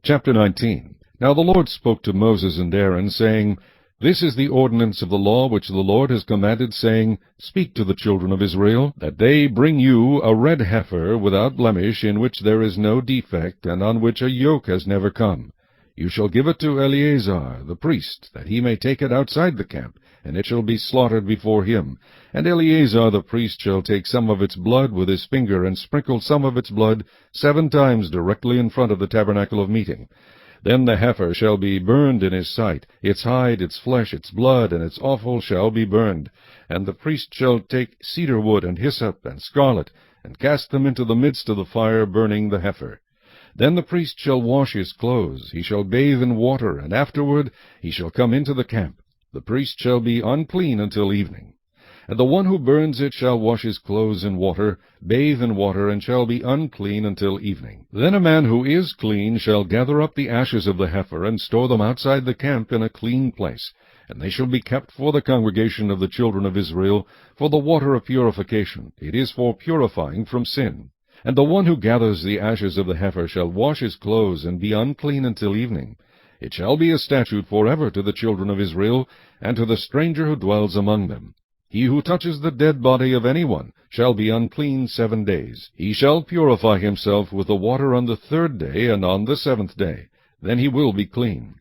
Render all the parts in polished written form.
Chapter 19. Now the Lord spoke to Moses and Aaron, saying, This is the ordinance of the law which the Lord has commanded, saying, Speak to the children of Israel, that they bring you a red heifer without blemish, in which there is no defect, and on which a yoke has never come. You shall give it to Eleazar the priest, that he may take it outside the camp, and it shall be slaughtered before him. And Eleazar the priest shall take some of its blood with his finger, and sprinkle some of its blood 7 times directly in front of the tabernacle of meeting. Then the heifer shall be burned in his sight, its hide, its flesh, its blood, and its offal shall be burned. And the priest shall take cedar wood, and hyssop, and scarlet, and cast them into the midst of the fire, burning the heifer. Then the priest shall wash his clothes, he shall bathe in water, and afterward he shall come into the camp. The priest shall be unclean until evening. And the one who burns it shall wash his clothes in water, bathe in water, and shall be unclean until evening. Then a man who is clean shall gather up the ashes of the heifer, and store them outside the camp in a clean place. And they shall be kept for the congregation of the children of Israel, for the water of purification. It is for purifying from sin. And the one who gathers the ashes of the heifer shall wash his clothes, and be unclean until evening. It shall be a statute forever to the children of Israel, and to the stranger who dwells among them. He who touches the dead body of anyone shall be unclean 7 days. He shall purify himself with the water on the 3rd day, and on the 7th day. Then he will be clean.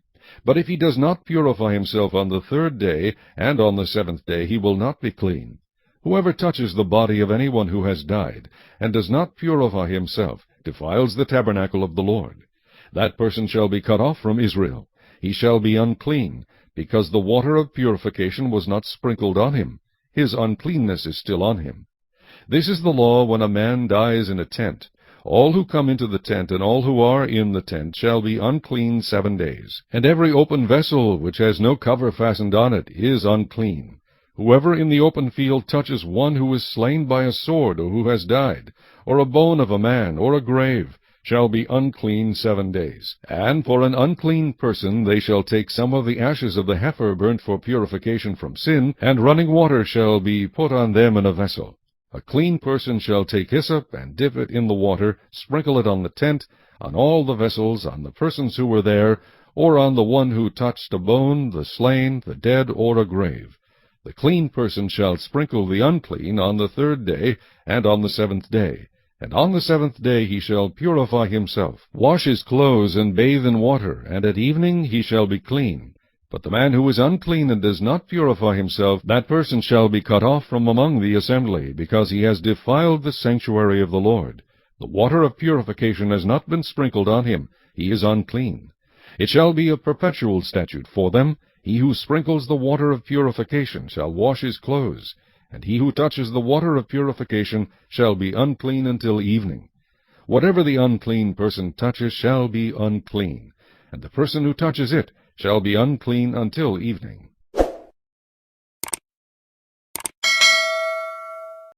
But if he does not purify himself on the 3rd day, and on the 7th day, he will not be clean. Whoever touches the body of anyone who has died, and does not purify himself, defiles the tabernacle of the Lord. That person shall be cut off from Israel. He shall be unclean, because the water of purification was not sprinkled on him. His uncleanness is still on him. This is the law when a man dies in a tent. All who come into the tent, and all who are in the tent, shall be unclean 7 days. And every open vessel which has no cover fastened on it is unclean. Whoever in the open field touches one who is slain by a sword, or who has died, or a bone of a man, or a grave, shall be unclean 7 days. And for an unclean person they shall take some of the ashes of the heifer burnt for purification from sin, and running water shall be put on them in a vessel. A clean person shall take hyssop, and dip it in the water, sprinkle it on the tent, on all the vessels, on the persons who were there, or on the one who touched a bone, the slain, the dead, or a grave. The clean person shall sprinkle the unclean on the 3rd day, and on the 7th day. And on the 7th day he shall purify himself, wash his clothes, and bathe in water, and at evening he shall be clean. But the man who is unclean and does not purify himself, that person shall be cut off from among the assembly, because he has defiled the sanctuary of the Lord. The water of purification has not been sprinkled on him. He is unclean. It shall be a perpetual statute for them. He who sprinkles the water of purification shall wash his clothes, and he who touches the water of purification shall be unclean until evening. Whatever the unclean person touches shall be unclean, and the person who touches it shall be unclean until evening.